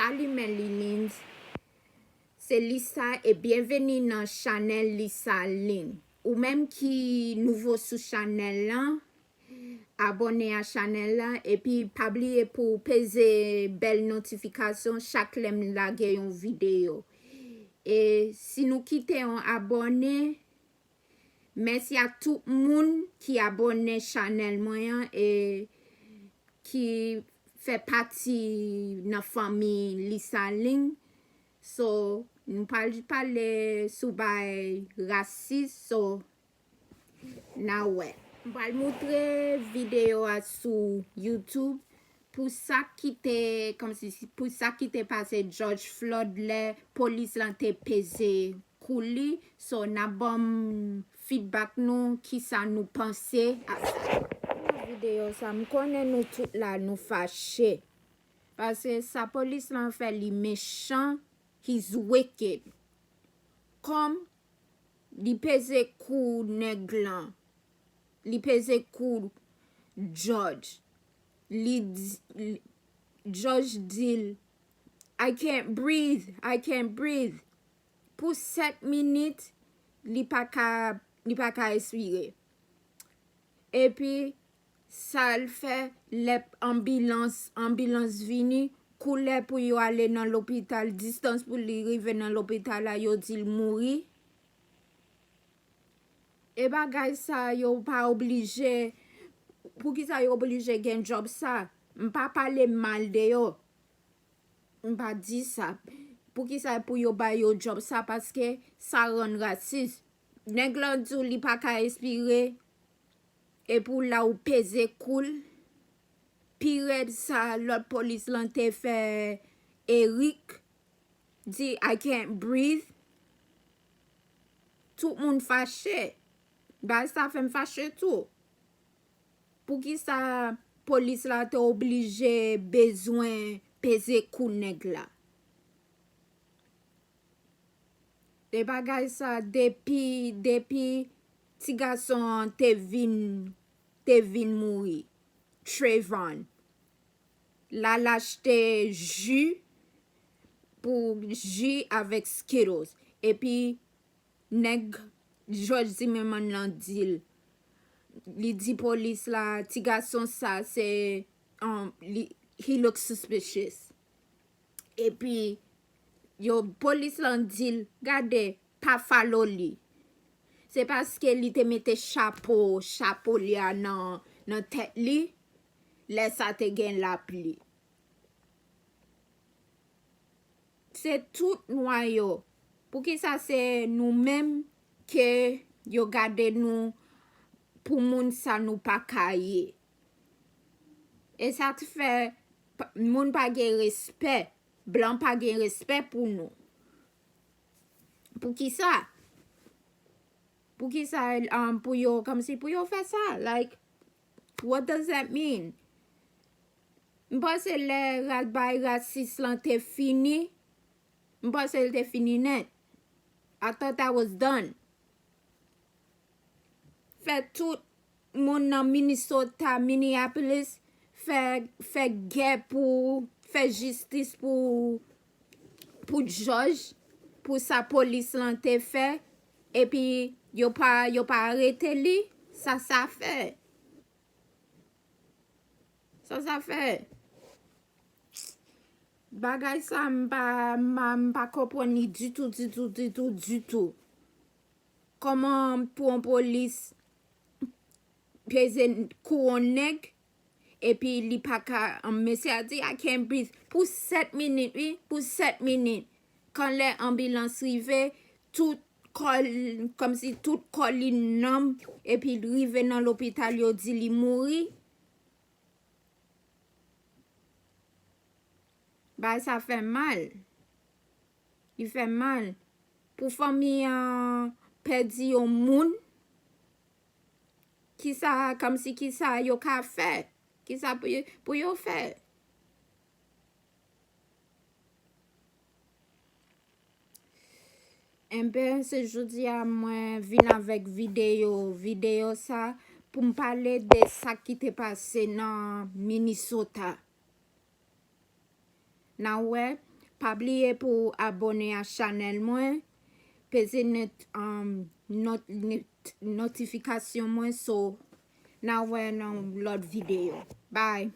Salut mes linines, c'est Lisa et bienvenue dans Chanel Lisa Lin. Ou même qui nouveau sous Chanel là, abonné à Chanel là et puis pas oublier pour peser belle notification chaque lem la une vidéo. Et si nous quittons abonné, merci à tout le monde qui abonné Chanel moyen et qui fait partie de la famille Lisa Ling. So, nous parler sur les racistes. So, now ouais. Je vais montrer vidéo sur YouTube pour ça qui était comme si pour ça qui était passé George Floyd les police l'ont pesé coulis. So, na bon feedback nous qui ça nous pensait à ça. Vidéo ça me connaît nous tout là nous fâché parce que sa police l'en fait les méchants, he's wicked, comme li pèse coup nèglan, li pèse coup George, George dit I can't breathe pour 7 minutes li pa ka respirer et puis ça le fait l'ambulance vini couler pour yo aller dans l'hôpital distance pour li rive dans l'hôpital là yo dit mouri et bagay ça yo pas obligé pour qui ça yo obligé gen job ça m'pa parler mal de yo m'pa dit ça pour qui ça pour yo ba yo job ça parce que ça rend raciste nèg lan dou li pa ka respirer et pour là où pèse cool pire ça l'autre police l'ont fait Eric dit I can't breathe tout le monde fâché bah ça fait me fâcher tout pour qui ça police là t'es obligé besoin peser cool nèg là des bagages ça depuis ti garçon te vin mouri Trayvon la l'acheté jus avec Skittles et puis nèg George Zimmerman l'en dit li dit police là ti garçon ça c'est he looks suspicious et puis yo police l'en dit gade pas follow li c'est parce que li te mette chapeau li a nan tête li laisse ça te gen la pli c'est tout noyo pour qui ça c'est nous même que yo gade nous pour moun ça nous pas kaye et ça te fait moun pas gen respect blanc pas gen respect pour nous pour qui ça pour yo comme si pour yo faire ça like what does that mean m'pense les raciste lan te fini m'pense el te fini net I thought that was done fait tout moun nan Minnesota Minneapolis fait guerre pour faire justice pour George pour sa police lan te fait et puis yo pas arrêté li ça fait bagay ça m'pa comprendre du tout comment pour un police pèse coup nèg et puis li pa ka monsieur a dit I can't breathe pour 7 minutes oui pour 7 minutes quand les ambulances arrivaient tout comme si tout colline nom et puis rive dans l'hôpital yo dit li mouri bah ça fait mal il fait mal pour famille perdu au monde qui ça comme si qui ça yo ka fait qui ça pour yo faire un peu ce jeudi à moi vinn avec vidéo ça pour me parler de ça qui t'est passé dans Minnesota. Now ouais pa bliye pou abone a chanel mwen. Pese notifikasyon mwen so. Na wè nan lot video. Bye.